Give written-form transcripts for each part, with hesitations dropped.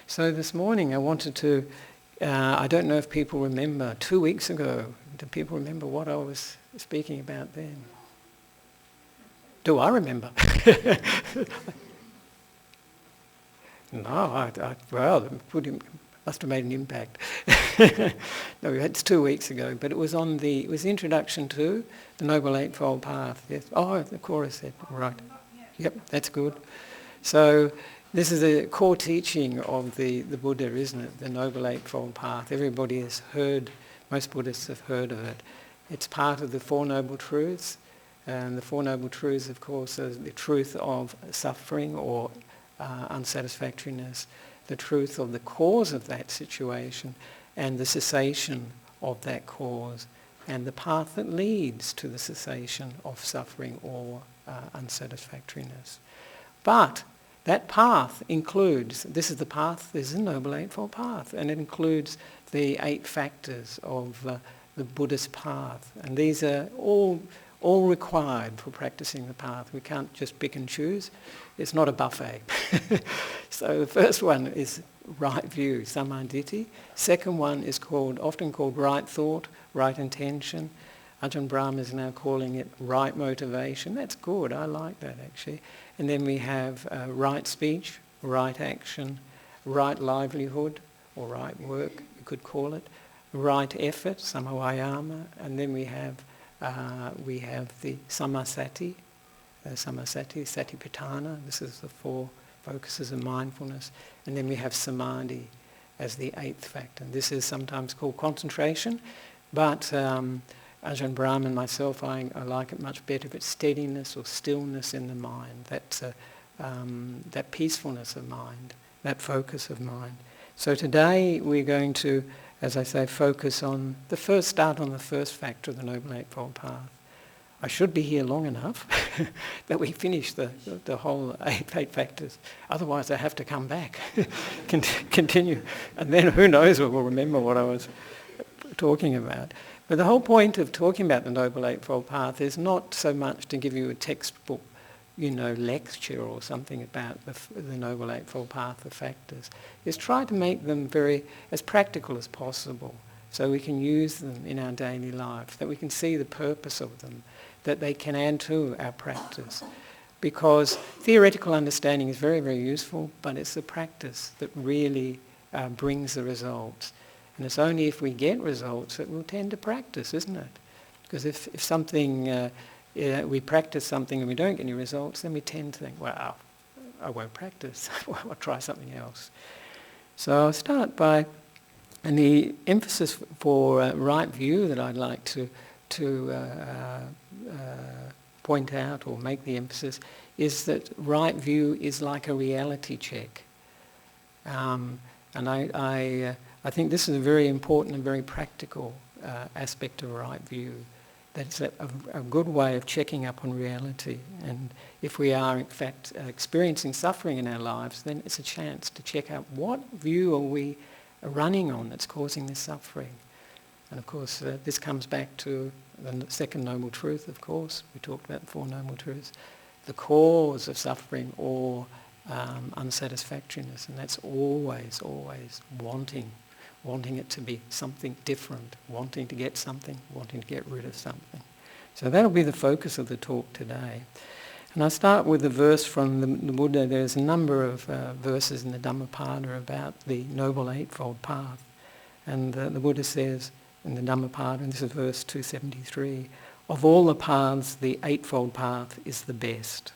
So this morning I wanted to, I don't know if people remember, 2 weeks ago, do people remember what I was speaking about then? Do I remember? No, well, must have made an impact. No, it's 2 weeks ago, but it was it was the introduction to the Noble Eightfold Path. Yes. Oh, the chorus said, right. Yep, that's good. So this is a core teaching of the Buddha, isn't it? The Noble Eightfold Path. Everybody has heard, most Buddhists have heard of it. It's part of the Four Noble Truths. And the Four Noble Truths, of course, are the truth of suffering or unsatisfactoriness, the truth of the cause of that situation, and the cessation of that cause, and the path that leads to the cessation of suffering or unsatisfactoriness. But that path includes, this is the Noble Eightfold Path, and it includes the 8 factors of the Buddhist path. And these are all required for practicing the path. We can't just pick and choose. It's not a buffet. So the first one is right view, samadhi. Second one is often called right thought, right intention. Ajahn Brahma is now calling it right motivation. That's good, I like that actually. And then we have right speech, right action, right livelihood, or right work, you could call it, right effort, samavayama, and then we have the samasati, satipatthana. This is the 4 focuses of mindfulness. And then we have samadhi as the 8th factor. And this is sometimes called concentration, but Ajahn Brahma and myself, I like it much better if it's steadiness or stillness in the mind, that peacefulness of mind, that focus of mind. So today we're going to, as I say, start on the first factor of the Noble Eightfold Path. I should be here long enough that we finish the whole eight factors. Otherwise I have to come back, continue. And then who knows what we'll remember what I was talking about. But the whole point of talking about the Noble Eightfold Path is not so much to give you a textbook, lecture or something about the Noble Eightfold Path of factors. Is try to make them as practical as possible so we can use them in our daily life, that we can see the purpose of them, that they can add to our practice. Because theoretical understanding is very, very useful, but it's the practice that really brings the results. And it's only if we get results that we'll tend to practice, isn't it? Because if something, we practice something and we don't get any results, then we tend to think, well, I won't practice, I'll try something else. So I'll start by, and the emphasis for right view that I'd like to point out or make the emphasis is that right view is like a reality check. And I think this is a very important and very practical aspect of right view. That's a good way of checking up on reality. And if we are in fact experiencing suffering in our lives, then it's a chance to check out what view are we running on that's causing this suffering. And of course this comes back to the second Noble Truth, of course. We talked about the 4 Noble Truths. The cause of suffering or unsatisfactoriness, and that's always wanting it to be something different, wanting to get something, wanting to get rid of something. So that'll be the focus of the talk today. And I'll start with a verse from the Buddha. There's a number of verses in the Dhammapada about the Noble Eightfold Path. And the Buddha says in the Dhammapada, and this is verse 273, of all the paths, the Eightfold Path is the best.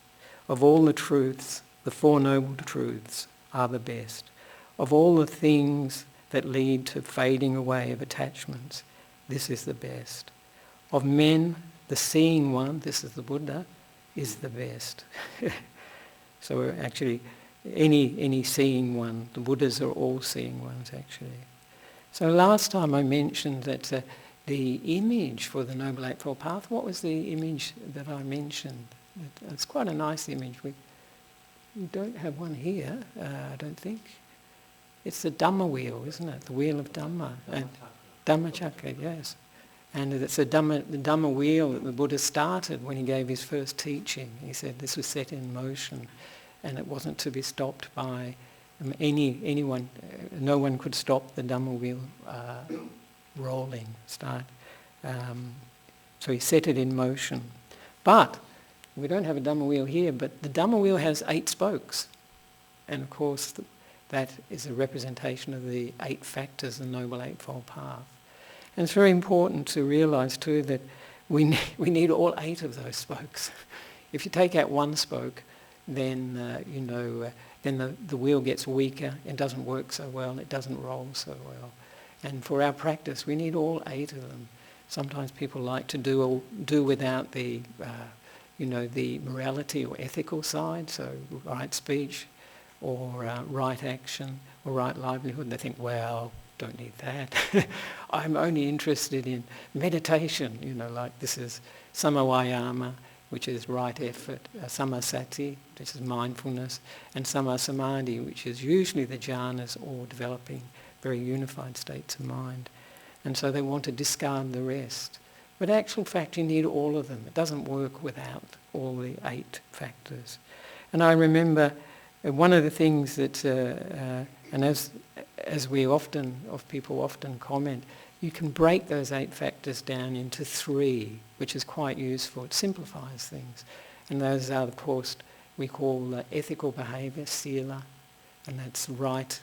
Of all the truths, the 4 Noble Truths are the best. Of all the things that lead to fading away of attachments, this is the best. Of men, the seeing one, this is the Buddha, is the best. So actually, any seeing one, the Buddhas are all seeing ones actually. So last time I mentioned that the image for the Noble Eightfold Path, what was the image that I mentioned? It's quite a nice image. We don't have one here, I don't think. It's the Dhamma wheel, isn't it? The wheel of Dhamma. Dhammacakka, yes. And it's the Dhamma wheel that the Buddha started when he gave his first teaching. He said this was set in motion and it wasn't to be stopped by anyone, no one could stop the Dhamma wheel rolling, start. So he set it in motion. But we don't have a Dhamma wheel here, but the Dhamma wheel has 8 spokes. And of course that is a representation of the 8 factors, the Noble Eightfold Path. And it's very important to realise too that we need all 8 of those spokes. If you take out one spoke, then then the wheel gets weaker, it doesn't work so well, it doesn't roll so well. And for our practice, we need all 8 of them. Sometimes people like to do without the, the morality or ethical side, so right speech or right action or right livelihood. They think, well, don't need that. I'm only interested in meditation, like this is samavayama, which is right effort, samasati, which is mindfulness, and samasamadhi, which is usually the jhanas or developing very unified states of mind. And so they want to discard the rest. But in actual fact, you need all of them. It doesn't work without all the 8 factors. And I remember one of the things that, and as people often comment, you can break those 8 factors down into 3, which is quite useful. It simplifies things. And those are, of course, we call ethical behaviour, sila, and that's right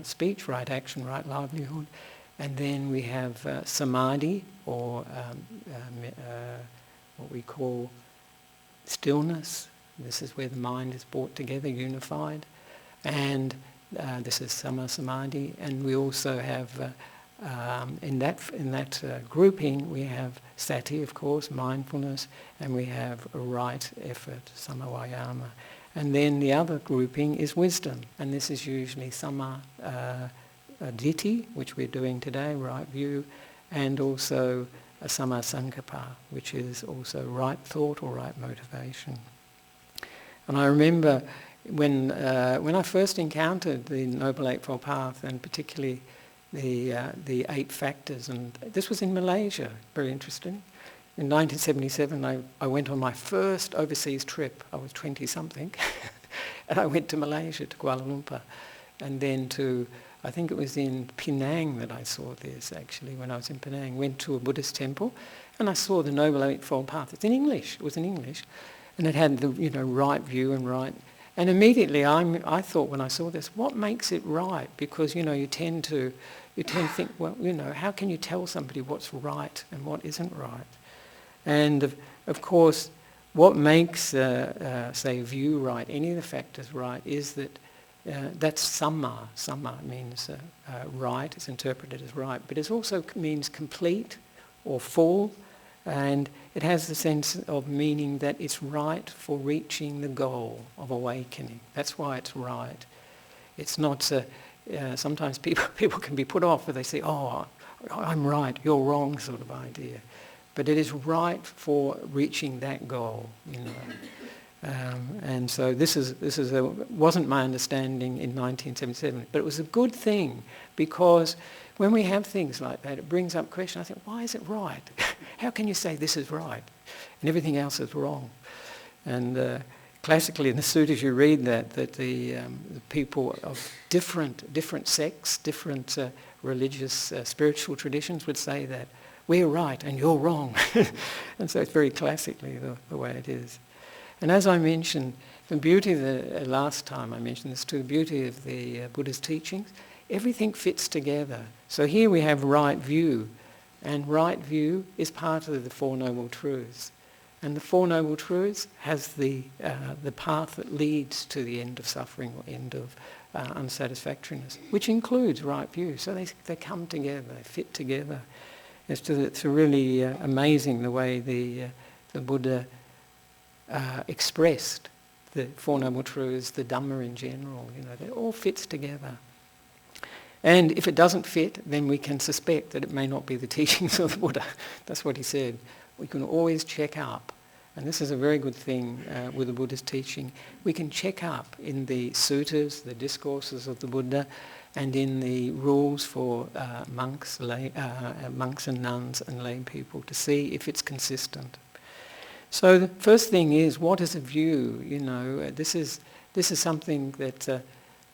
speech, right action, right livelihood. And then we have samadhi, or what we call stillness. This is where the mind is brought together, unified. And this is samasamadhi. And we also have, in that grouping, we have sati, of course, mindfulness, and we have a right effort, samavayama. And then the other grouping is wisdom, and this is usually sama ditti, which we're doing today, right view, and also a sama sankappa, which is also right thought or right motivation. And I remember when I first encountered the Noble Eightfold Path, and particularly the 8 factors, and this was in Malaysia, very interesting. In 1977, I went on my first overseas trip. I was 20-something, and I went to Malaysia, to Kuala Lumpur, and then I think it was in Penang that I saw this, actually, when I was in Penang. Went to a Buddhist temple, and I saw the Noble Eightfold Path. It's in English. It was in English, and it had the right view and right. And immediately I thought when I saw this, what makes it right? Because you tend to think, well, how can you tell somebody what's right and what isn't right? And of course, what makes say view right, any of the factors right, is that that's samma. Samma means right. It's interpreted as right, but it also means complete or full. And it has the sense of meaning that it's right for reaching the goal of awakening. That's why it's right. It's not, sometimes people can be put off if they say, oh, I'm right, you're wrong sort of idea. But it is right for reaching that goal, And so this wasn't my understanding in 1977, but it was a good thing, because when we have things like that, it brings up questions. I think, why is it right? How can you say this is right and everything else is wrong? And classically in the sutras you read that the people of different sects, different religious, spiritual traditions would say that we're right and you're wrong. And so it's very classically the way it is. And as I mentioned, the beauty of the last time I mentioned this too, the beauty of the Buddha's teachings, everything fits together. So here we have right view, and right view is part of the Four Noble Truths. And the Four Noble Truths has the path that leads to the end of suffering or end of unsatisfactoriness, which includes right view. So they come together, they fit together. It's really amazing the way the Buddha expressed the Four Noble Truths, the Dhamma in general. It all fits together. And if it doesn't fit, then we can suspect that it may not be the teachings of the Buddha. That's what he said. We can always check up. And this is a very good thing with the Buddha's teaching. We can check up in the suttas, the discourses of the Buddha, and in the rules for monks and nuns and lay people to see if it's consistent. So the first thing is, what is a view? This is something that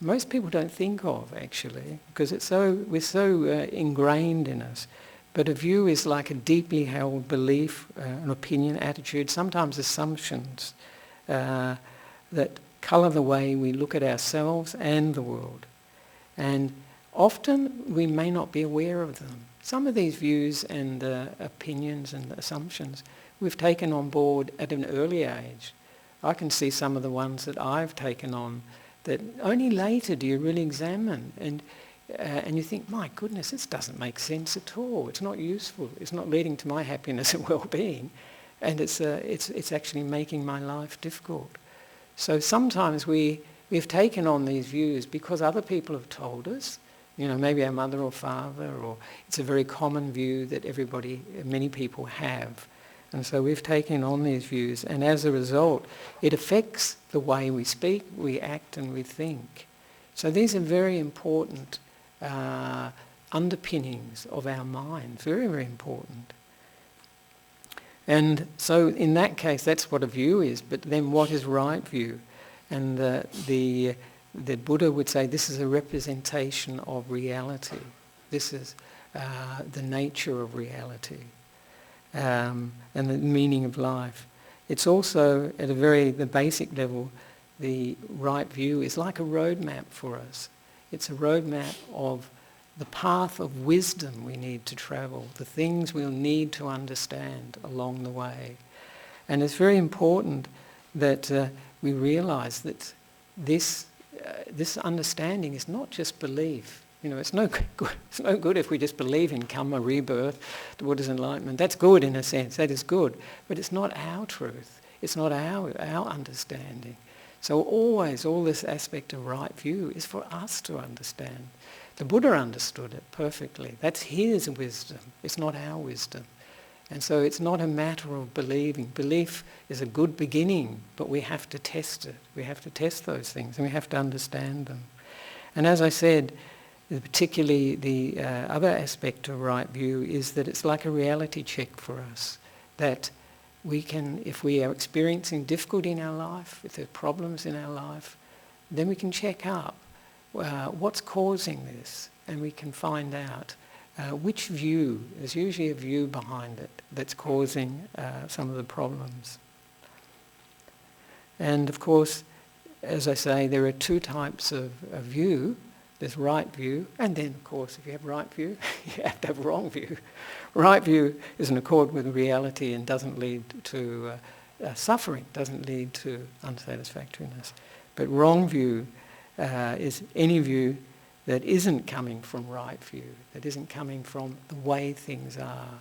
most people don't think of, actually, because we're so ingrained in us. But a view is like a deeply held belief, an opinion, attitude, sometimes assumptions that colour the way we look at ourselves and the world. And often we may not be aware of them. Some of these views and opinions and assumptions we've taken on board at an early age. I can see some of the ones that I've taken on that only later do you really examine, and you think, my goodness, this doesn't make sense at all. It's not useful. It's not leading to my happiness and well-being, and it's actually making my life difficult. So sometimes we've taken on these views because other people have told us. Maybe our mother or father, or it's a very common view that many people have. And so we've taken on these views, and as a result, it affects the way we speak, we act, and we think. So these are very important underpinnings of our mind, very, very important. And so in that case, that's what a view is, but then what is right view? And the Buddha would say this is a representation of reality. This is the nature of reality. And the meaning of life. It's also, at the basic level, the right view is like a roadmap for us. It's a roadmap of the path of wisdom we need to travel, the things we'll need to understand along the way. And it's very important that we realise that this understanding is not just belief. It's no good if we just believe in karma, rebirth, the Buddha's enlightenment. That's good in a sense, that is good. But it's not our truth. It's not our understanding. So always, all this aspect of right view is for us to understand. The Buddha understood it perfectly. That's his wisdom. It's not our wisdom. And so it's not a matter of believing. Belief is a good beginning, but we have to test it. We have to test those things, and we have to understand them. And as I said, particularly the other aspect of right view is that it's like a reality check for us, that we can, if we are experiencing difficulty in our life, if there are problems in our life, then we can check up what's causing this, and we can find out which view, there's usually a view behind it that's causing some of the problems. And of course, as I say, there are two types of view. There's right view, and then of course if you have right view, you have to have wrong view. Right view is in accord with reality and doesn't lead to suffering, doesn't lead to unsatisfactoriness. But wrong view is any view that isn't coming from right view, that isn't coming from the way things are.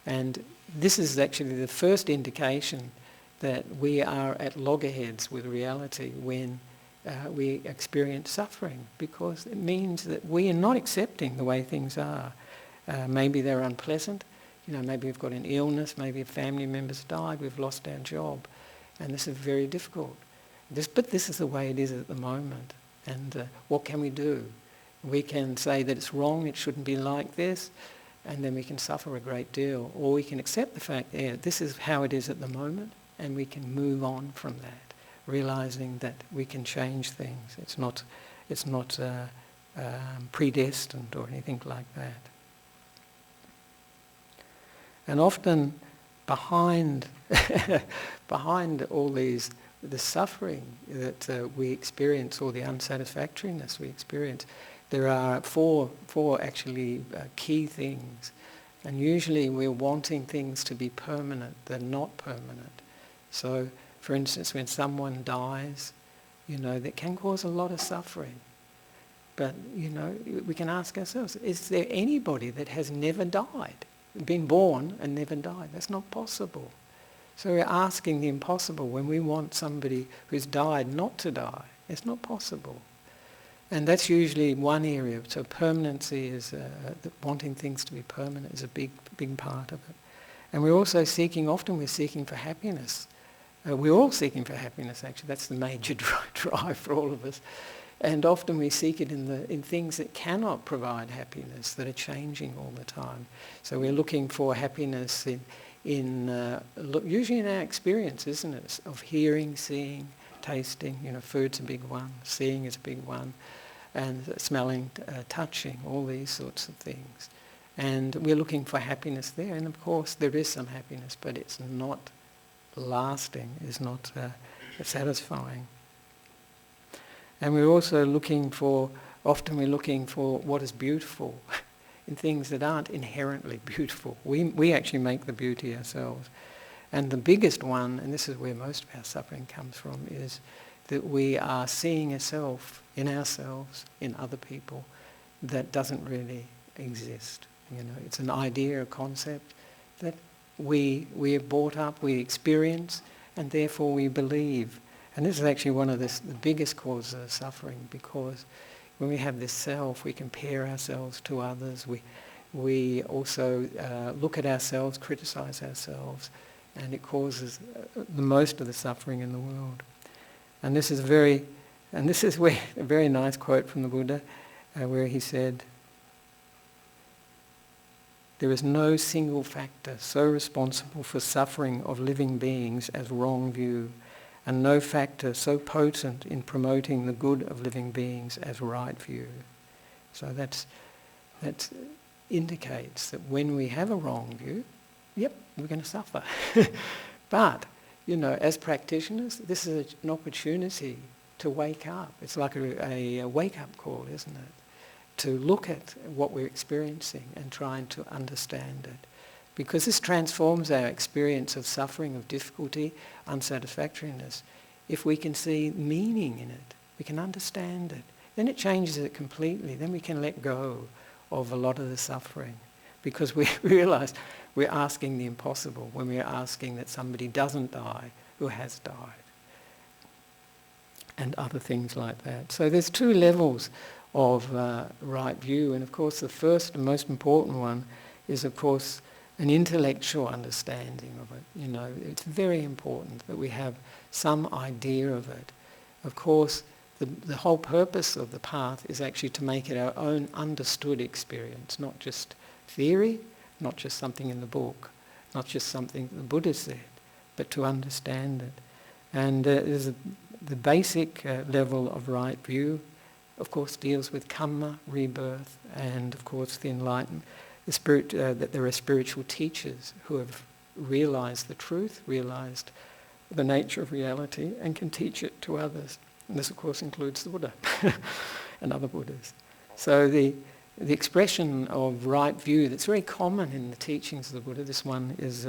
And this is actually the first indication that we are at loggerheads with reality when we experience suffering, because it means that we are not accepting the way things are. Maybe they're unpleasant, maybe we've got an illness, maybe a family member's died, we've lost our job, and this is very difficult. But this is the way it is at the moment, and what can we do? We can say that it's wrong, it shouldn't be like this, and then we can suffer a great deal, or we can accept the fact, this is how it is at the moment, and we can move on from that, realizing that we can change things. It's not predestined or anything like that. And often behind all the suffering that we experience, or the unsatisfactoriness we experience, there are four actually key things. And usually we're wanting things to be permanent. They're not permanent. So, for instance, when someone dies, that can cause a lot of suffering. But, we can ask ourselves, is there anybody that has never died, been born and never died? That's not possible. So we're asking the impossible when we want somebody who's died not to die. It's not possible. And that's usually one area. So permanency is, wanting things to be permanent is a big part of it. And we're also seeking for happiness. We're all seeking for happiness, actually. That's the major drive for all of us. And often we seek it in things that cannot provide happiness, that are changing all the time. So we're looking for happiness in usually in our experience, isn't it, of hearing, seeing, tasting, food's a big one, seeing is a big one, and smelling, touching, all these sorts of things. And we're looking for happiness there, and of course there is some happiness, but it's not lasting, it's not satisfying. And we're also often we're looking for what is beautiful in things that aren't inherently beautiful. We actually make the beauty ourselves. And the biggest one, and this is where most of our suffering comes from, is that we are seeing in ourselves, in other people, that doesn't really exist. It's an idea, a concept that we have brought up, we experience, and therefore we believe. And this is actually one of the biggest causes of suffering, because when we have this self, we compare ourselves to others. We also look at ourselves, criticize ourselves, and it causes the most of the suffering in the world. And this is where a very nice quote from the Buddha, where he said, "There is no single factor so responsible for suffering of living beings as wrong view, and no factor so potent in promoting the good of living beings as right view." So that indicates that when we have a wrong view, yep, we're going to suffer. But, as practitioners, this is an opportunity to wake up. It's like a wake-up call, isn't it? To look at what we're experiencing and trying to understand it. Because this transforms our experience of suffering, of difficulty, unsatisfactoriness. If we can see meaning in it, we can understand it, then it changes it completely. Then we can let go of a lot of the suffering. Because we realise we're asking the impossible when we're asking that somebody doesn't die who has died. And other things like that. So there's two levels of right view, and of course the first and most important one is of course an intellectual understanding of it. It's very important that we have some idea of it. Of course the whole purpose of the path is actually to make it our own understood experience, not just theory, not just something in the book, not just something the Buddha said, but to understand it. And there's the basic level of right view, of course, deals with karma, rebirth, and of course the enlightenment, that there are spiritual teachers who have realised the truth, realised the nature of reality, and can teach it to others. And this, of course, includes the Buddha and other Buddhas. So the expression of right view that's very common in the teachings of the Buddha, this one is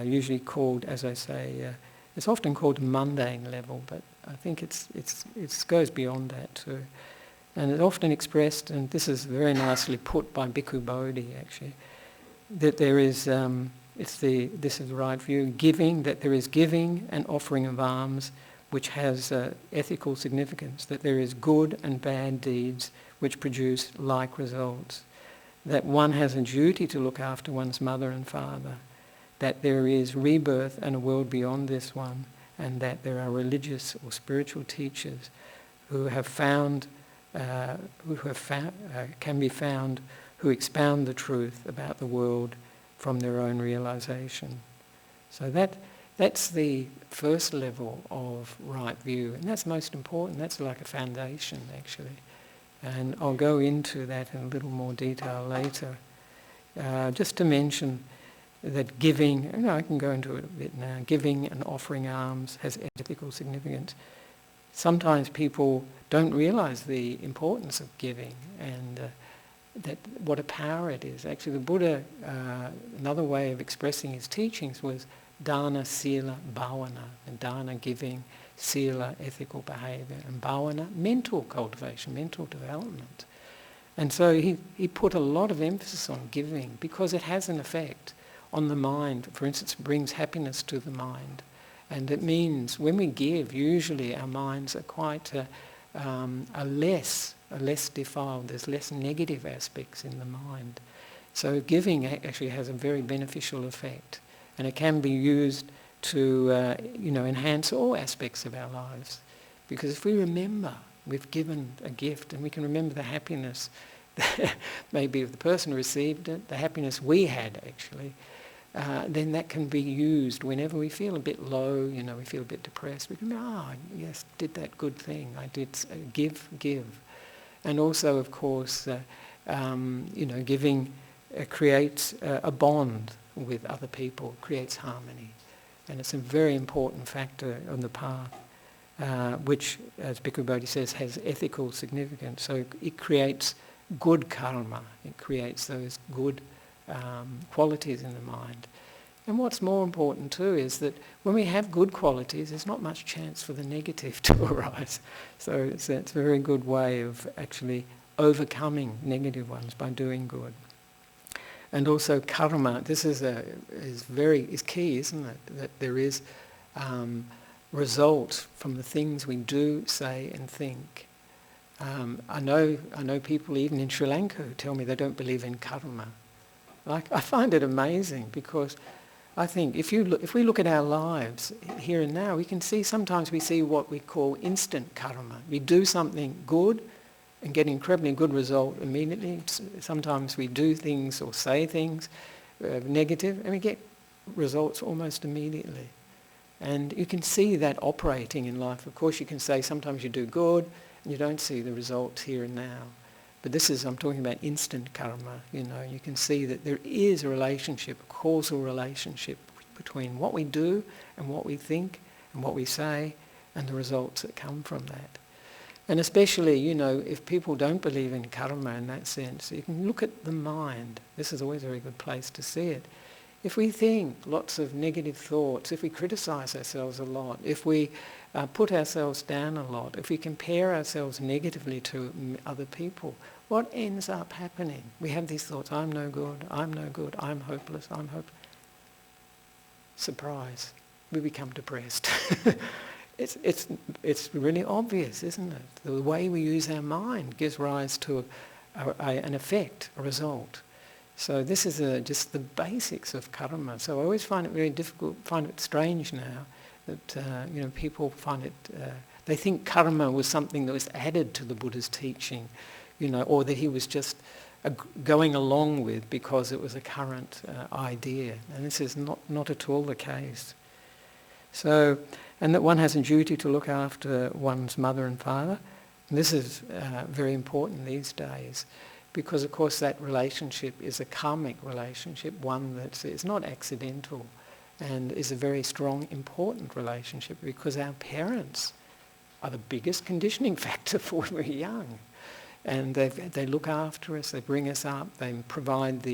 usually called, as I say, it's often called mundane level, but I think it goes beyond that too. And it's often expressed, and this is very nicely put by Bhikkhu Bodhi actually, that there is, this is the right view, giving, that there is giving and offering of alms which has ethical significance, that there is good and bad deeds which produce like results, that one has a duty to look after one's mother and father, that there is rebirth and a world beyond this one, and that there are religious or spiritual teachers who have found, can be found, who expound the truth about the world from their own realization. So that's the first level of right view, and that's most important. That's like a foundation, actually. And I'll go into that in a little more detail later. Just to mention that giving, I can go into it a bit now, giving and offering alms has ethical significance. Sometimes people don't realise the importance of giving and that what a power it is. Actually, the Buddha, another way of expressing his teachings was dana, sila, bhavana, and dana, giving, sila, ethical behaviour, and bhavana, mental cultivation, mental development. And so he put a lot of emphasis on giving because it has an effect on the mind. For instance, it brings happiness to the mind. And it means when we give, usually our minds are quite are less defiled. There's less negative aspects in the mind. So giving actually has a very beneficial effect. And it can be used to enhance all aspects of our lives. Because if we remember we've given a gift, and we can remember the happiness maybe of the person who received it, the happiness we had actually, then that can be used whenever we feel a bit low, we feel a bit depressed. We can yes, did that good thing. I did give. And also, of course, giving creates a bond with other people, creates harmony. And it's a very important factor on the path, which, as Bhikkhu Bodhi says, has ethical significance. So it creates good karma. It creates those good qualities in the mind. And what's more important too is that when we have good qualities, there's not much chance for the negative to arise. So it's a very good way of actually overcoming negative ones by doing good. And also karma, this is key, isn't it? That there is result from the things we do, say and think. I know people even in Sri Lanka who tell me they don't believe in karma. I find it amazing, because I think if we look at our lives here and now, we can see sometimes we see what we call instant karma. We do something good and get incredibly good result immediately. Sometimes we do things or say things negative and we get results almost immediately. And you can see that operating in life. Of course you can say sometimes you do good and you don't see the results here and now. But I'm talking about instant karma, you can see that there is a relationship, a causal relationship between what we do and what we think and what we say and the results that come from that. And especially, if people don't believe in karma in that sense, you can look at the mind. This is always a very good place to see it. If we think lots of negative thoughts, if we criticize ourselves a lot, if we put ourselves down a lot, if we compare ourselves negatively to other people, what ends up happening? We have these thoughts, I'm no good, I'm hopeless, I'm hopeless. Surprise, we become depressed. It's really obvious, isn't it? The way we use our mind gives rise to an effect, a result. So this is just the basics of karma. So I always find it very difficult, find it strange now that people find it. They think karma was something that was added to the Buddha's teaching, or that he was just going along with because it was a current idea. And this is not at all the case. So, and that one has a duty to look after one's mother and father. And this is very important these days, because of course that relationship is a karmic relationship, one that is not accidental and is a very strong, important relationship, because our parents are the biggest conditioning factor for when we're young. And they look after us, they bring us up, they provide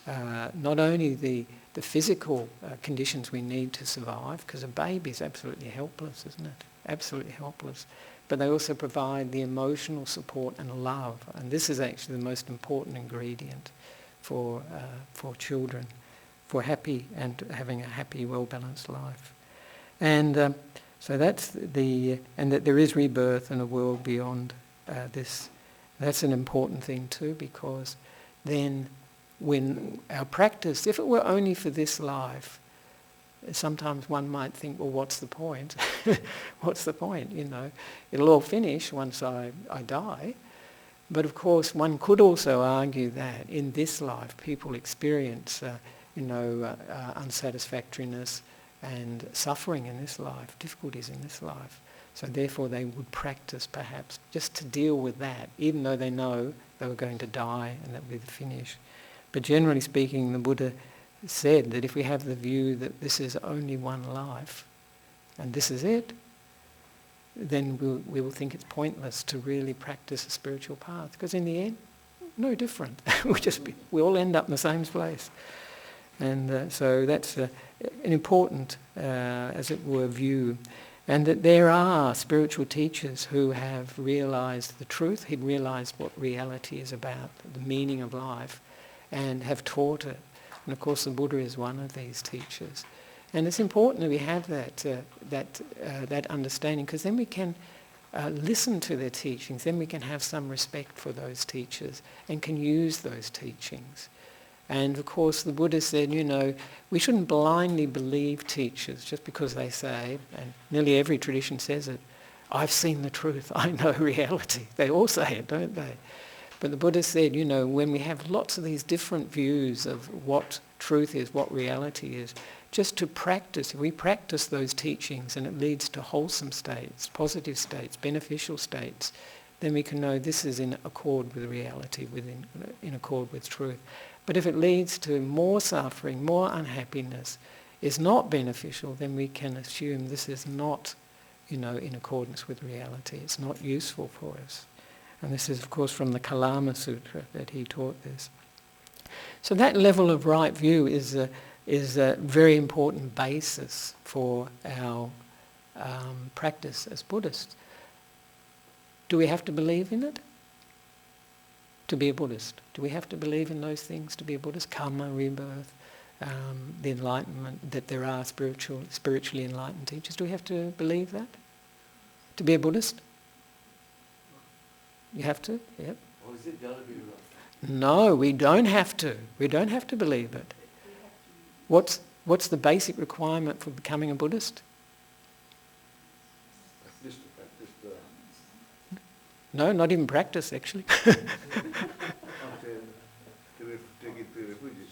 not only the physical conditions we need to survive, because a baby is absolutely helpless, isn't it? Absolutely helpless. But they also provide the emotional support and love. And this is actually the most important ingredient for children, for happy and having a happy, well-balanced life. And so that's and that there is rebirth and a world beyond this. That's an important thing too, because then when our practice, if it were only for this life, sometimes one might think, well, what's the point? What's the point? It'll all finish once I die. But of course, one could also argue that in this life, people experience, unsatisfactoriness and suffering in this life, difficulties in this life. So therefore, they would practice perhaps just to deal with that, even though they know they were going to die and that would be the finish. But generally speaking, the Buddha said that if we have the view that this is only one life and this is it, then we will think it's pointless to really practice a spiritual path, because in the end, no different. we all end up in the same place. And so that's an important, as it were, view. And that there are spiritual teachers who have realised the truth, have realised what reality is about, the meaning of life, and have taught it. And of course the Buddha is one of these teachers. And it's important that we have that understanding, because then we can listen to their teachings, then we can have some respect for those teachers and can use those teachings. And of course the Buddha said, we shouldn't blindly believe teachers just because they say, and nearly every tradition says it, I've seen the truth, I know reality. They all say it, don't they? But the Buddha said, when we have lots of these different views of what truth is, what reality is, just to practice, if we practice those teachings and it leads to wholesome states, positive states, beneficial states, then we can know this is in accord with reality, in accord with truth. But if it leads to more suffering, more unhappiness, is not beneficial, then we can assume this is not, in accordance with reality. It's not useful for us. And this is, of course, from the Kalama Sutra that he taught this. So that level of right view is a very important basis for our practice as Buddhists. Do we have to believe in it to be a Buddhist? Do we have to believe in those things to be a Buddhist? Karma, rebirth, the enlightenment, that there are spiritually enlightened teachers. Do we have to believe that to be a Buddhist? You have to? Yep. Or is it got to be right? No, we don't have to. We don't have to believe it. What's the basic requirement for becoming a Buddhist? Just to practice the... No, not even practice, actually.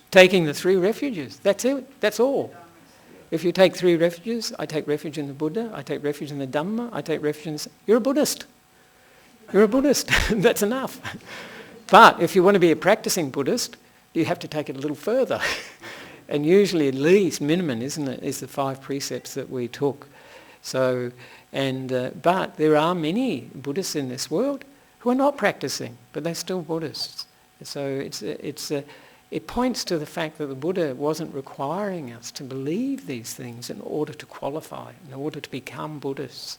Taking the 3 refuges. That's it. That's all. If you take 3 refuges, I take refuge in the Buddha, I take refuge in the Dhamma, I take refuge in... You're a Buddhist. You're a Buddhist. That's enough. But if you want to be a practicing Buddhist, you have to take it a little further. And usually at least minimum, isn't it, is the 5 precepts that we took. So, but there are many Buddhists in this world who are not practicing, but they're still Buddhists. So it points to the fact that the Buddha wasn't requiring us to believe these things in order to qualify, in order to become Buddhists.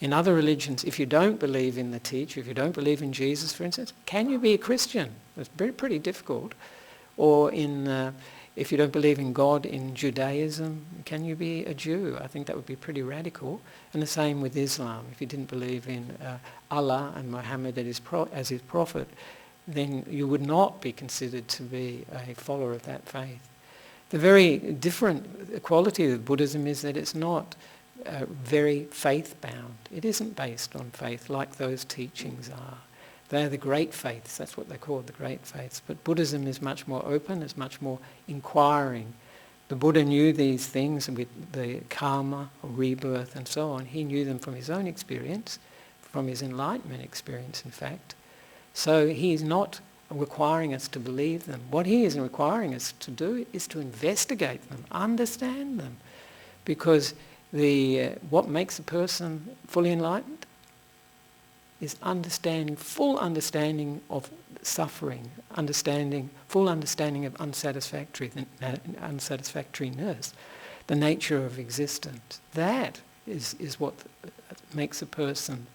In other religions, if you don't believe in the teacher, if you don't believe in Jesus, for instance, can you be a Christian? It's pretty difficult. Or if you don't believe in God in Judaism, can you be a Jew? I think that would be pretty radical. And the same with Islam. If you didn't believe in Allah and Muhammad as his prophet, then you would not be considered to be a follower of that faith. The very different quality of Buddhism is that it's not very faith-bound. It isn't based on faith like those teachings are. They're the great faiths, that's what they're called, the great faiths. But Buddhism is much more open, is much more inquiring. The Buddha knew these things with the karma, or rebirth and so on. He knew them from his own experience, from his enlightenment experience in fact. So he's not requiring us to believe them. What he is requiring us to do is to investigate them, understand them. Because what makes a person fully enlightened is full understanding of suffering, full understanding of unsatisfactoriness, the nature of existence. That is what makes a person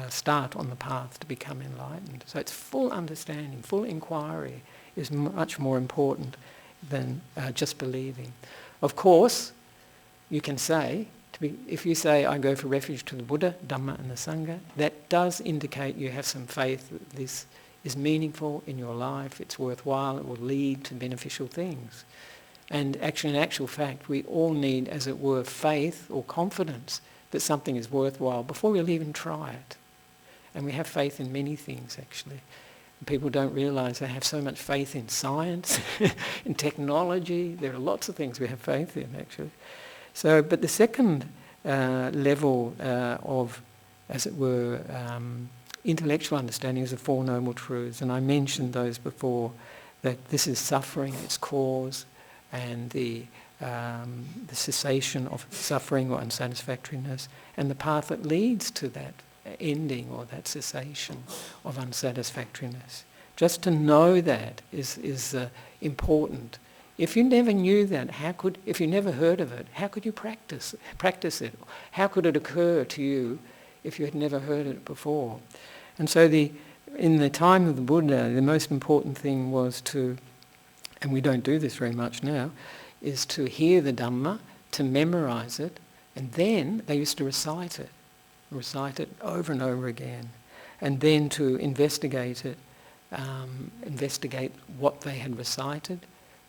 start on the path to become enlightened. So it's full understanding, full inquiry is much more important than just believing. Of course, you can say, if you say, I go for refuge to the Buddha, Dhamma and the Sangha, that does indicate you have some faith that this is meaningful in your life, it's worthwhile, it will lead to beneficial things. And actually, in actual fact, we all need, as it were, faith or confidence that something is worthwhile before we'll even try it. And we have faith in many things, actually. People don't realise they have so much faith in science, in technology. There are lots of things we have faith in, actually. So, but the second level of, as it were, intellectual understanding is the Four Noble Truths. And I mentioned those before, that this is suffering, its cause, and the cessation of suffering or unsatisfactoriness, and the path that leads to that ending or that cessation of unsatisfactoriness. Just to know that is important. If you never knew that, if you never heard of it, how could you practice it? How could it occur to you if you had never heard it before? And so in the time of the Buddha, the most important thing was to, and we don't do this very much now, is to hear the Dhamma, to memorize it, and then they used to recite it over and over again, and then to investigate it, investigate what they had recited,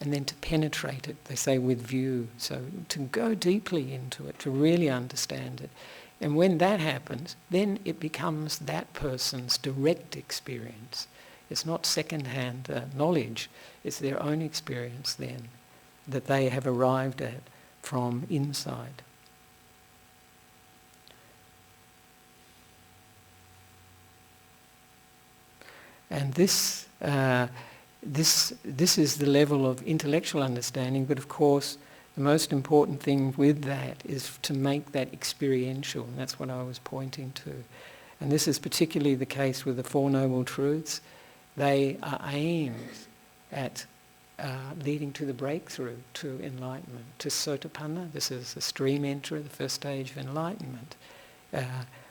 and then to penetrate it, they say, with view. So to go deeply into it, to really understand it. And when that happens, then it becomes that person's direct experience. It's not second-hand knowledge. It's their own experience then that they have arrived at from inside. And this is the level of intellectual understanding, but of course the most important thing with that is to make that experiential, and that's what I was pointing to. And this is particularly the case with the Four Noble Truths. They are aimed at leading to the breakthrough, to enlightenment, to sotapanna. This is the stream enterer, the first stage of enlightenment,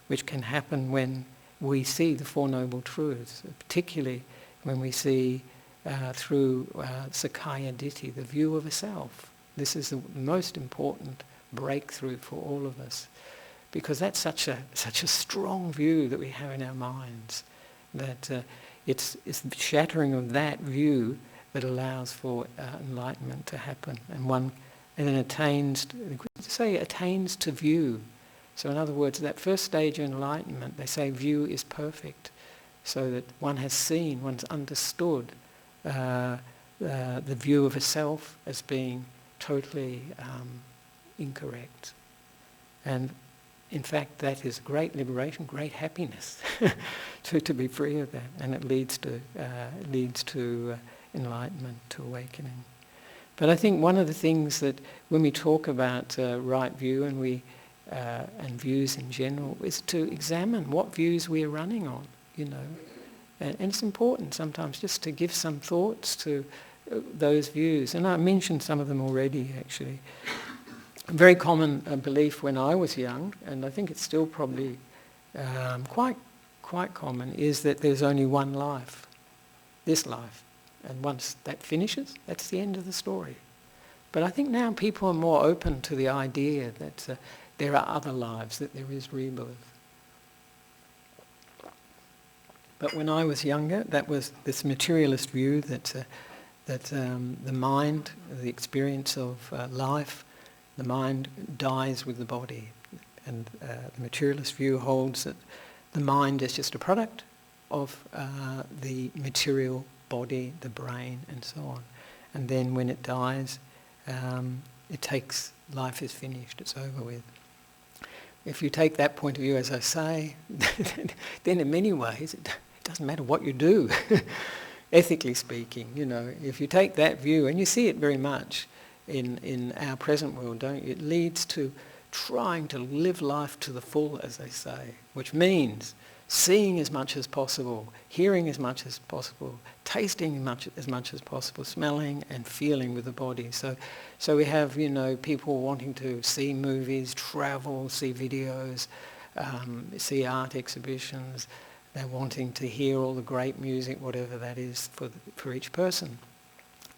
which can happen when we see the Four Noble Truths, particularly when we see through Sakaya Ditti, the view of a self. This is the most important breakthrough for all of us, because that's such a strong view that we have in our minds, that it's the shattering of that view that allows for enlightenment to happen, and then attains to view. So in other words, that first stage of enlightenment, they say view is perfect, so that one has seen, one's understood the view of a self as being totally incorrect. And in fact, that is great liberation, great happiness to be free of that, and it leads to enlightenment, to awakening. But I think one of the things that when we talk about right view and views in general is to examine what views we are running on, and it's important sometimes just to give some thoughts to those views. And I mentioned some of them already, actually. A very common belief when I was young, and I think it's still probably quite common, is that there's only one life, this life. And once that finishes, that's the end of the story. But I think now people are more open to the idea that there are other lives, that there is rebirth. But when I was younger, that was this materialist view that the mind, the experience of life, the mind dies with the body. And the materialist view holds that the mind is just a product of the material body, the brain, and so on. And then when it dies, life is finished, it's over with. If you take that point of view, as I say, then in many ways it doesn't matter what you do, ethically speaking. If you take that view, and you see it very much in our present world, don't you? It leads to trying to live life to the full, as they say, which means seeing as much as possible, hearing as much as possible, tasting as much as possible, smelling and feeling with the body. So we have, people wanting to see movies, travel, see videos, see art exhibitions. They're wanting to hear all the great music, whatever that is for each person.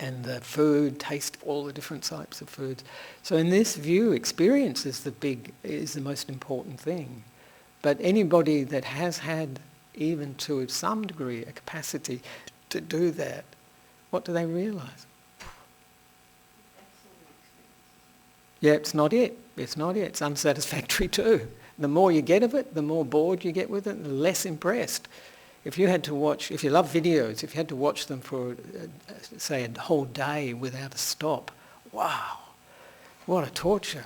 And the food, taste all the different types of foods. So in this view, experience is the most important thing. But anybody that has had, even to some degree, a capacity to do that, what do they realise? Yeah, it's not it. It's not it. It's unsatisfactory too. The more you get of it, the more bored you get with it, the less impressed. If you love videos, if you had to watch them for, say, a whole day without a stop, wow, what a torture.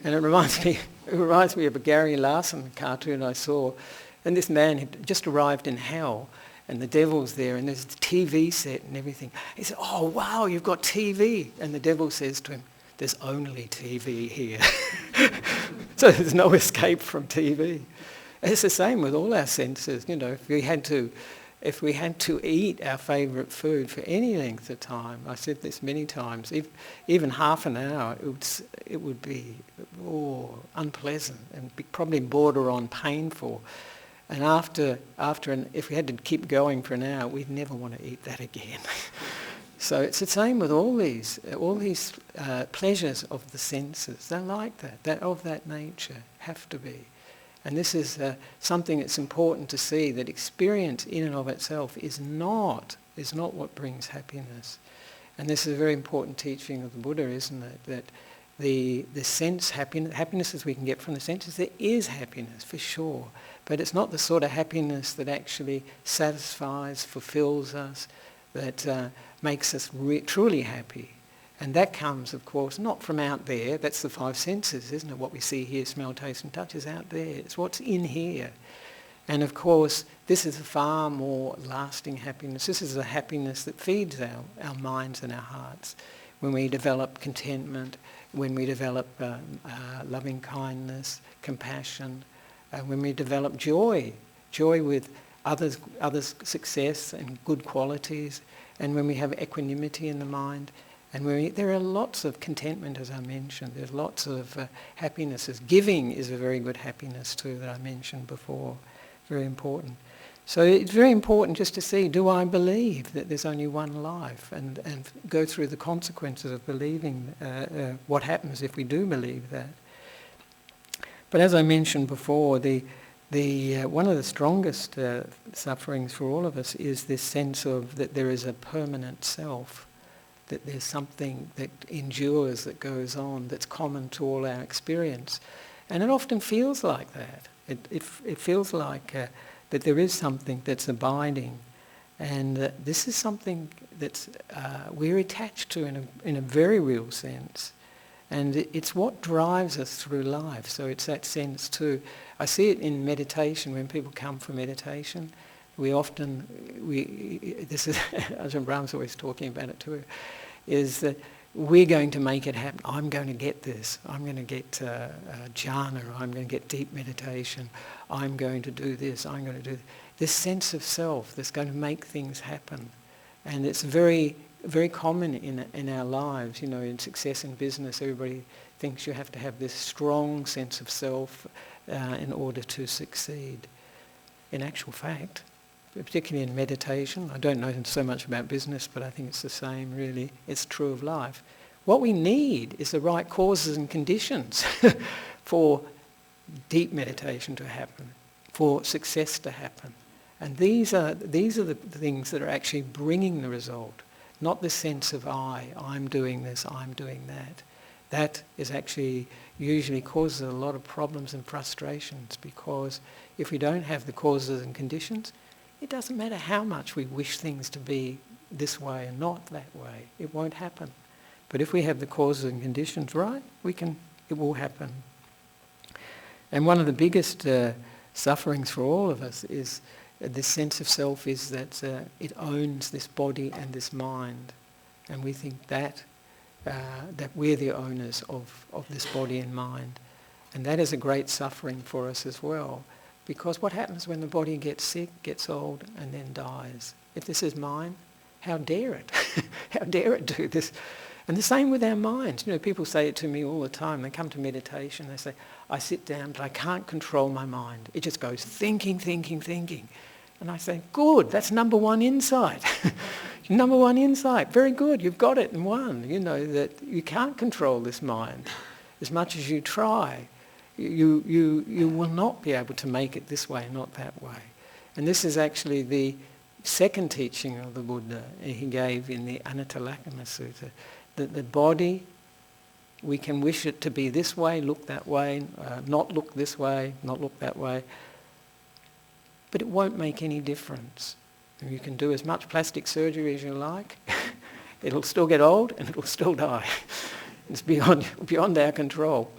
And it reminds me of a Gary Larson cartoon I saw, and this man had just arrived in hell, and the devil's there, and there's a TV set and everything. He said, "Oh wow, you've got TV," and the devil says to him, "There's only TV here." So there's no escape from TV. It's the same with all our senses. If we had to eat our favourite food for any length of time, I said this many times, even half an hour, it would be unpleasant and probably border on painful. And if we had to keep going for an hour, we'd never want to eat that again. So it's the same with all these pleasures of the senses. They're like that of that nature, have to be. And this is something that's important to see, that experience in and of itself is not what brings happiness. And this is a very important teaching of the Buddha, isn't it? the sense happinesses we can get from the senses, there is happiness for sure, but it's not the sort of happiness that actually satisfies, fulfills us, that makes us truly happy. And that comes, of course, not from out there. That's the five senses, isn't it? What we see, hear, smell, taste and touch is out there. It's what's in here. And of course, this is a far more lasting happiness. This is a happiness that feeds our minds and our hearts. When we develop contentment, when we develop loving kindness, compassion, when we develop joy with others' success and good qualities, and when we have equanimity in the mind, and there are lots of contentment, as I mentioned. There's lots of happinesses. Giving is a very good happiness too, that I mentioned before. Very important. So it's very important just to see, do I believe that there's only one life, and go through the consequences of believing what happens if we do believe that. But as I mentioned before, the one of the strongest sufferings for all of us is this sense of that there is a permanent self, that there's something that endures, that goes on, that's common to all our experience. And it often feels like that. It feels like that there is something that's abiding, and this is something that's we're attached to in a very real sense. And it's what drives us through life. So it's that sense too. I see it in meditation. When people come for meditation, this is Ajahn Brahm's always talking about it too, is that we're going to make it happen. I'm going to get this. I'm going to get jhana. I'm going to get deep meditation. I'm going to do this. I'm going to do this sense of self that's going to make things happen. And it's very, very common in our lives. You know, in success in business, everybody thinks you have to have this strong sense of self in order to succeed. In actual fact, particularly in meditation, I don't know so much about business, but I think it's the same really. It's true of life. What we need is the right causes and conditions for deep meditation to happen, for success to happen. And these are the things that are actually bringing the result, not the sense of I'm doing this, I'm doing that. That is actually usually causes a lot of problems and frustrations, because if we don't have the causes and conditions, it doesn't matter how much we wish things to be this way and not that way. It won't happen. But if we have the causes and conditions right, it will happen. And one of the biggest sufferings for all of us is this sense of self is that it owns this body and this mind. And we think that we're the owners of this body and mind. And that is a great suffering for us as well. Because what happens when the body gets sick, gets old, and then dies? If this is mine, how dare it? How dare it do this? And the same with our minds. You know, people say it to me all the time. They come to meditation, they say, I sit down, but I can't control my mind. It just goes thinking, thinking, thinking. And I say, good, that's number one insight. Number one insight, very good, you've got it in one. You know that you can't control this mind as much as you try. You will not be able to make it this way, not that way. And this is actually the second teaching of the Buddha he gave in the Anattalakkhana Sutta, that the body, we can wish it to be this way, look that way, not look this way, not look that way, but it won't make any difference. You can do as much plastic surgery as you like, it'll still get old and it'll still die. It's beyond our control.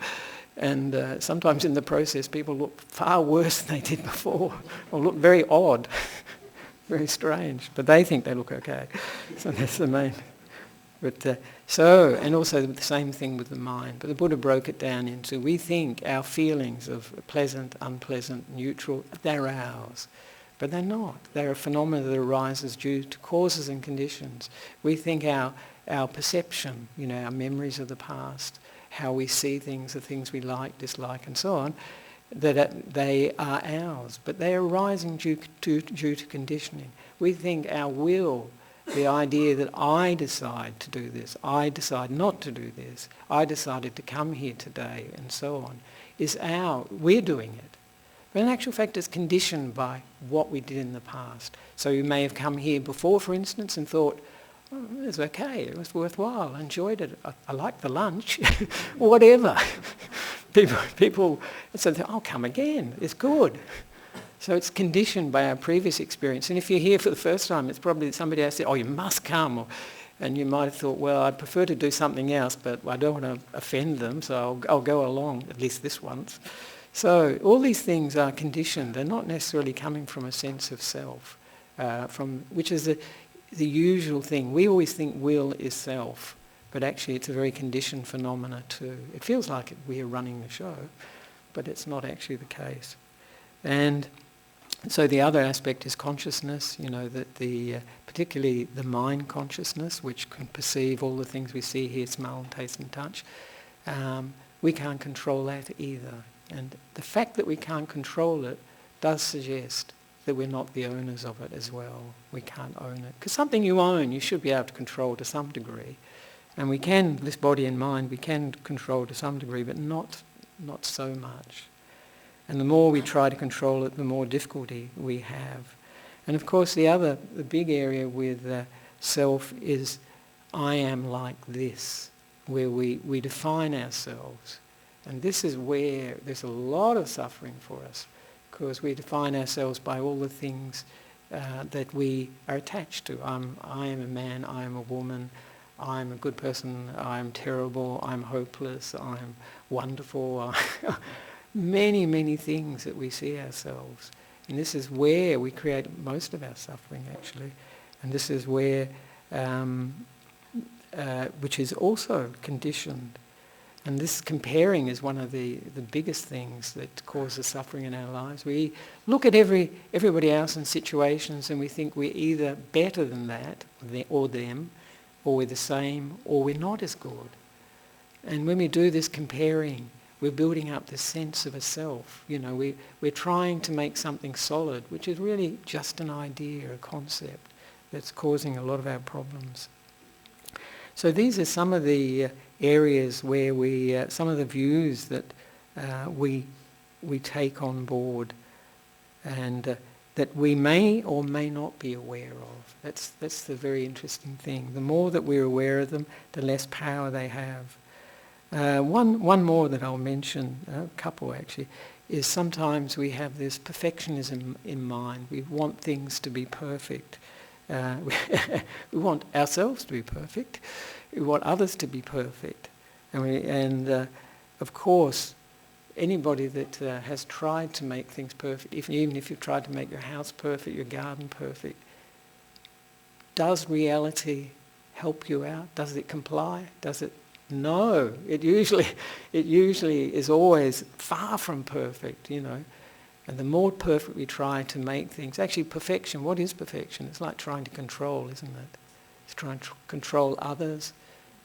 And sometimes in the process people look far worse than they did before, or look very odd, very strange, but they think they look okay. So that's the main. But and also the same thing with the mind. But the Buddha broke it down into, we think our feelings of pleasant, unpleasant, neutral, they're ours. But they're not. They're a phenomenon that arises due to causes and conditions. We think our perception, you know, our memories of the past, how we see things, the things we like, dislike and so on, that they are ours. But they are arising due to conditioning. We think our will, the idea that I decide to do this, I decide not to do this, I decided to come here today and so on, we're doing it. But in actual fact it's conditioned by what we did in the past. So you may have come here before, for instance, and thought, it was okay, it was worthwhile, I enjoyed it, I liked the lunch, whatever. People said, "I'll come again, it's good." So it's conditioned by our previous experience. And if you're here for the first time, it's probably that somebody else said, "Oh, you must come." And you might have thought, "Well, I'd prefer to do something else, but I don't want to offend them, so I'll go along, at least this once." So all these things are conditioned. They're not necessarily coming from a sense of self, which is the usual thing. We always think will is self, but actually it's a very conditioned phenomena too. It feels like we are running the show, but it's not actually the case. And so the other aspect is consciousness, that particularly the mind consciousness, which can perceive all the things we see, hear, smell, taste and touch. We can't control that either. And the fact that we can't control it does suggest that we're not the owners of it as well. We can't own it. Because something you own, you should be able to control to some degree. And we can, this body and mind, we can control to some degree, but not so much. And the more we try to control it, the more difficulty we have. And of course the big area with self is I am like this, where we define ourselves. And this is where there's a lot of suffering for us, because we define ourselves by all the things that we are attached to. I am a man, I am a woman, I'm a good person, I'm terrible, I'm hopeless, I'm wonderful. Many, many things that we see ourselves. And this is where we create most of our suffering, actually. And this is where, which is also conditioned. And this comparing is one of the biggest things that causes suffering in our lives. We look at everybody else in situations and we think we're either better than that, or them, or we're the same, or we're not as good. And when we do this comparing, we're building up this sense of a self. We're trying to make something solid, which is really just an idea, a concept, that's causing a lot of our problems. So these are some of the areas where some of the views that we take on board, and that we may or may not be aware of. That's the very interesting thing. The more that we're aware of them, the less power they have. One more that I'll mention, a couple actually, is sometimes we have this perfectionism in mind. We want things to be perfect. We want ourselves to be perfect. We want others to be perfect. And of course, anybody that has tried to make things perfect, even if you've tried to make your house perfect, your garden perfect, does reality help you out? Does it comply? Does it? No. It usually is always far from perfect, And the more perfect we try to make things, actually perfection, what is perfection? It's like trying to control, isn't it? It's trying to control others,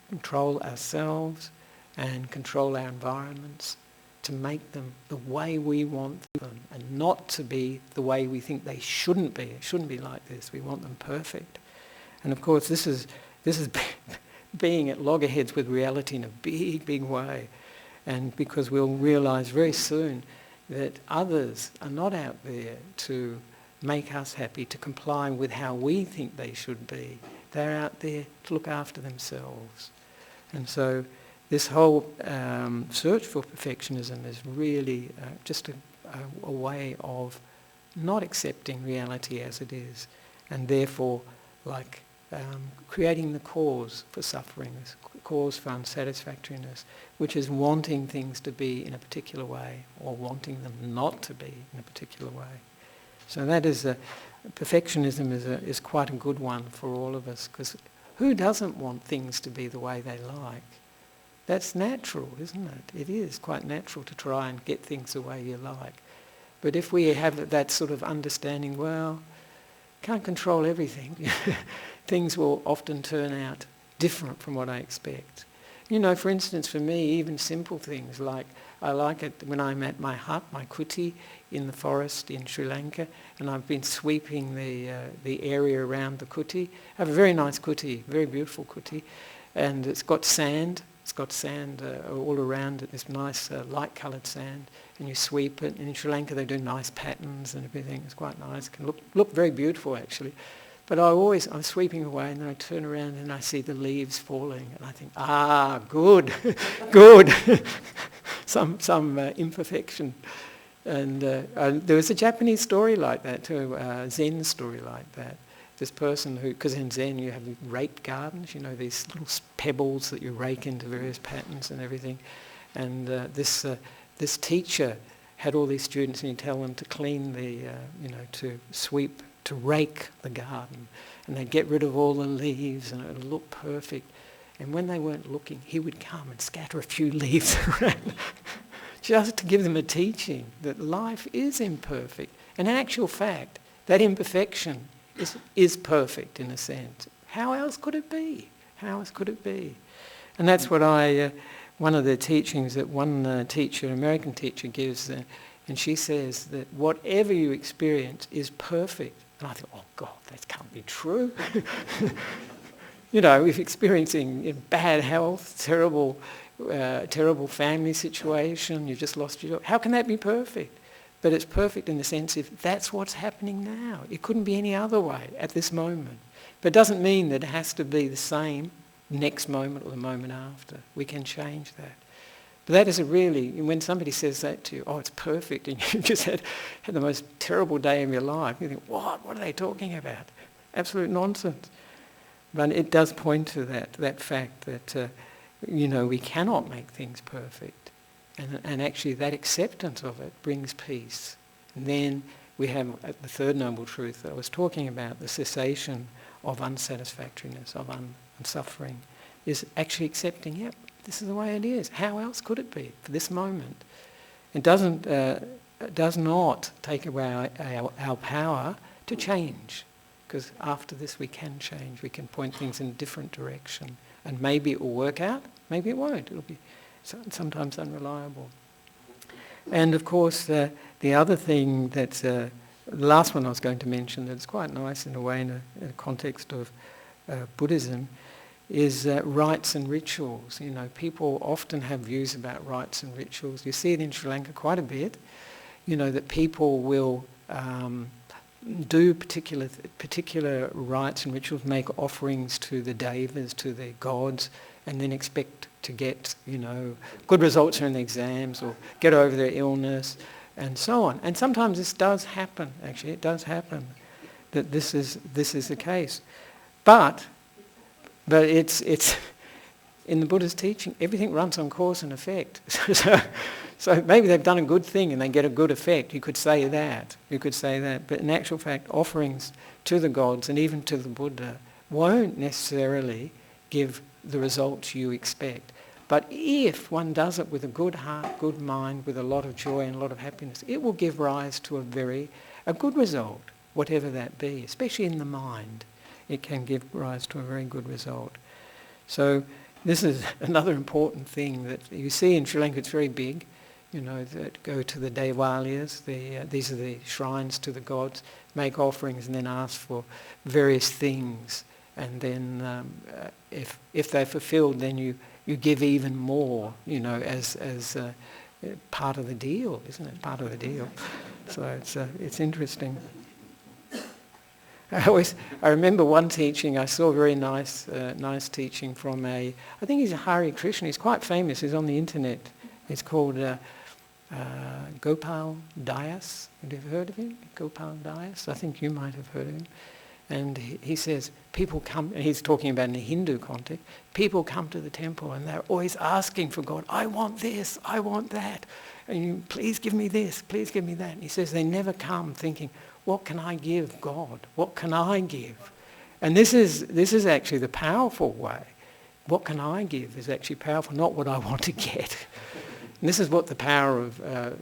control ourselves, and control our environments, to make them the way we want them, and not to be the way we think they shouldn't be. It shouldn't be like this. We want them perfect. And of course this is being at loggerheads with reality in a big, big way. And because we'll realise very soon that others are not out there to make us happy, to comply with how we think they should be. They're out there to look after themselves. And so this whole search for perfectionism is really just a way of not accepting reality as it is, and therefore creating the cause for suffering, this cause for unsatisfactoriness, which is wanting things to be in a particular way or wanting them not to be in a particular way. So that is perfectionism is quite a good one for all of us, because who doesn't want things to be the way they like? That's natural, isn't it? It is quite natural to try and get things the way you like. But if we have that sort of understanding, well, can't control everything, things will often turn out different from what I expect. For instance, for me, even simple things like, I like it when I'm at my hut, my kuti, in the forest in Sri Lanka, and I've been sweeping the area around the kuti. I have a very nice kuti, very beautiful kuti, and it's got sand. It's got sand all around it, this nice light-coloured sand, and you sweep it. And in Sri Lanka they do nice patterns and everything. It's quite nice. It can look very beautiful, actually. But I'm sweeping away, and then I turn around and I see the leaves falling, and I think, good, good, some imperfection. And there was a Japanese story like that too, a Zen story like that. This person who, because in Zen you have rake gardens, you know, these little pebbles that you rake into various patterns and everything. And this teacher had all these students, and he'd tell them to clean to sweep, to rake the garden. And they'd get rid of all the leaves and it would look perfect. And when they weren't looking, he would come and scatter a few leaves around just to give them a teaching that life is imperfect. And in actual fact, that imperfection is perfect in a sense. How else could it be? How else could it be? And that's what one of the teachings that one teacher, an American teacher, gives, and she says that whatever you experience is perfect. And I thought, oh God, that can't be true. You know, if experiencing bad health, terrible family situation, you just lost your job, how can that be perfect? But it's perfect in the sense if that's what's happening now. It couldn't be any other way at this moment. But it doesn't mean that it has to be the same next moment or the moment after. We can change that. But that isn't really, when somebody says that to you, oh, it's perfect, and you just had the most terrible day of your life, you think, what are they talking about? Absolute nonsense. But it does point to that fact that, we cannot make things perfect. And actually that acceptance of it brings peace. And then we have the third noble truth that I was talking about, the cessation of unsatisfactoriness, of suffering, is actually accepting, yep, this is the way it is. How else could it be for this moment? It does not take away our power to change, because after this we can change. We can point things in a different direction, and maybe it will work out, maybe it won't. It'll be sometimes unreliable. And of course, the other thing that's the last one I was going to mention that's quite nice in a way in a context of Buddhism is rites and rituals. You know, people often have views about rites and rituals. You see it in Sri Lanka quite a bit. You know, that people will do particular rites and rituals, make offerings to the devas, to their gods, and then expect to get, good results in the exams or get over their illness and so on. And sometimes this does happen, actually. It does happen that this is the case. But it's in the Buddha's teaching, everything runs on cause and effect. So maybe they've done a good thing and they get a good effect. You could say that. But in actual fact, offerings to the gods and even to the Buddha won't necessarily give the results you expect. But if one does it with a good heart, good mind, with a lot of joy and a lot of happiness, it will give rise to a good result, whatever that be, especially in the mind. It can give rise to a very good result. So this is another important thing that you see in Sri Lanka. It's very big, that go to the Devalayas. These are the shrines to the gods, make offerings and then ask for various things. And then if they're fulfilled, then you give even more, as part of the deal, isn't it? Part of the deal. So it's interesting. I remember one teaching, I saw a very nice teaching from I think he's a Hare Krishna, he's quite famous, he's on the internet. He's called Gopal Dias. Have you ever heard of him? Gopal Dias? I think you might have heard of him. And he says, people come, and he's talking about in a Hindu context, people come to the temple and they're always asking for God, I want this, I want that, and please give me this, please give me that. And he says they never come thinking, what can I give God? What can I give? And this is actually the powerful way. What can I give is actually powerful, not what I want to get. And this is what the power of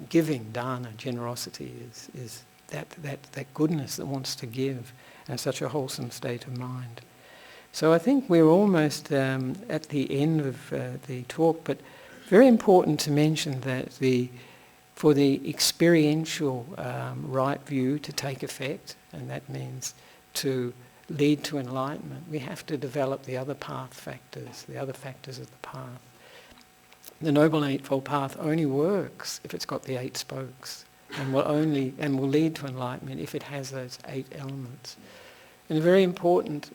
giving, dana, generosity is that goodness that wants to give. And such a wholesome state of mind. So I think we're almost at the end of the talk, but very important to mention that for the experiential right view to take effect, and that means to lead to enlightenment, we have to develop the other path factors, the other factors of the path. The Noble Eightfold Path only works if it's got the 8 spokes. And will lead to enlightenment if it has those 8 elements. And a very important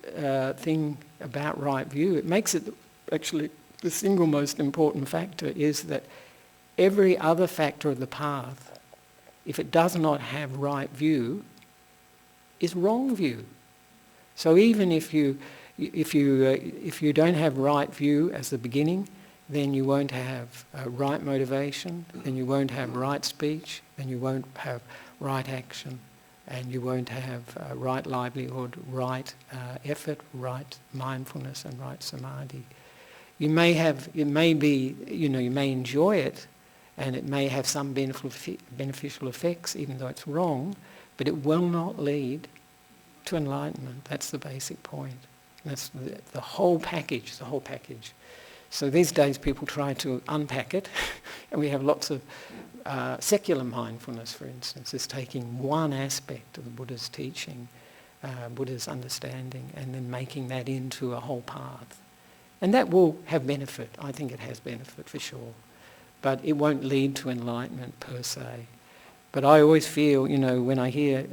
thing about right view, it makes it actually the single most important factor, is that every other factor of the path, if it does not have right view, is wrong view. So even if you don't have right view as the beginning, then you won't have right motivation, then you won't have right speech, then you won't have right action, and you won't have right livelihood, right effort, right mindfulness, and right samadhi. You may enjoy it, and it may have some beneficial effects, even though it's wrong, but it will not lead to enlightenment. That's the basic point. That's the whole package, So these days people try to unpack it, and we have lots of secular mindfulness, for instance, is taking one aspect of the Buddha's teaching, Buddha's understanding, and then making that into a whole path. And that will have benefit. I think it has benefit for sure. But it won't lead to enlightenment per se. But I always feel, when I hear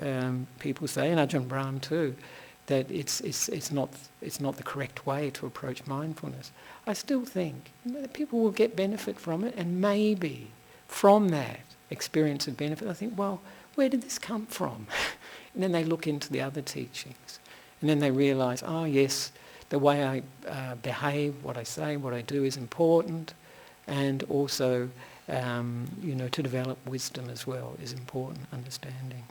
people say, and Ajahn Brahm too, that it's not the correct way to approach mindfulness, I still think that people will get benefit from it, and maybe from that experience of benefit, I think, well, where did this come from? And then they look into the other teachings, and then they realise, oh yes, the way I behave, what I say, what I do is important, and also, to develop wisdom as well is important, understanding.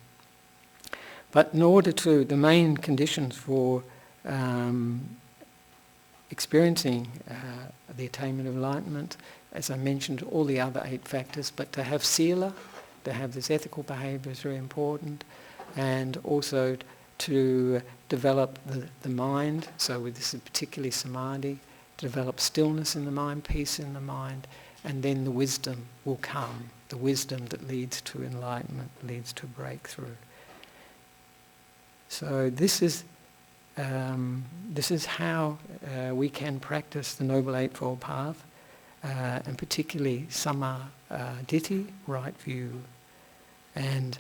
But in order to, the main conditions for experiencing the attainment of enlightenment, as I mentioned, all the other 8 factors, but to have sila, to have this ethical behaviour is very important, and also to develop the mind, so with this particularly samadhi, develop stillness in the mind, peace in the mind, and then the wisdom will come, the wisdom that leads to enlightenment, leads to breakthrough. So this is how we can practice the Noble Eightfold Path, and particularly Samma Ditthi, right view. And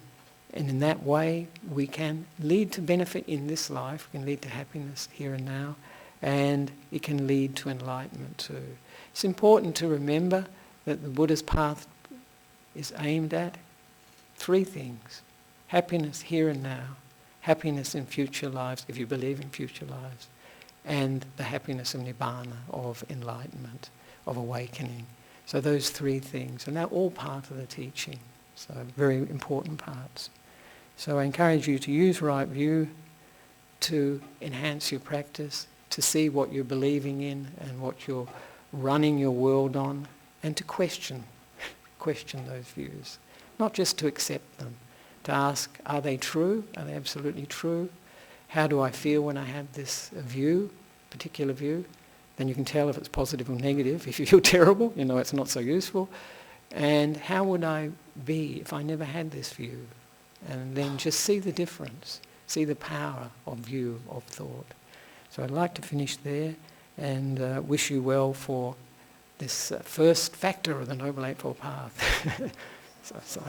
in that way we can lead to benefit in this life, we can lead to happiness here and now, and it can lead to enlightenment too. It's important to remember that the Buddha's path is aimed at 3 things: happiness here and now, happiness in future lives, if you believe in future lives, and the happiness of nibbana, of enlightenment, of awakening. So those 3 things, and they're all part of the teaching, so very important parts. So I encourage you to use right view to enhance your practice, to see what you're believing in and what you're running your world on, and to question those views. Not just to accept them, to ask, are they true? Are they absolutely true? How do I feel when I have this view, particular view? Then you can tell if it's positive or negative. If you feel terrible, it's not so useful. And how would I be if I never had this view? And then just see the difference, see the power of view, of thought. So I'd like to finish there and wish you well for this first factor of the Noble Eightfold Path. So.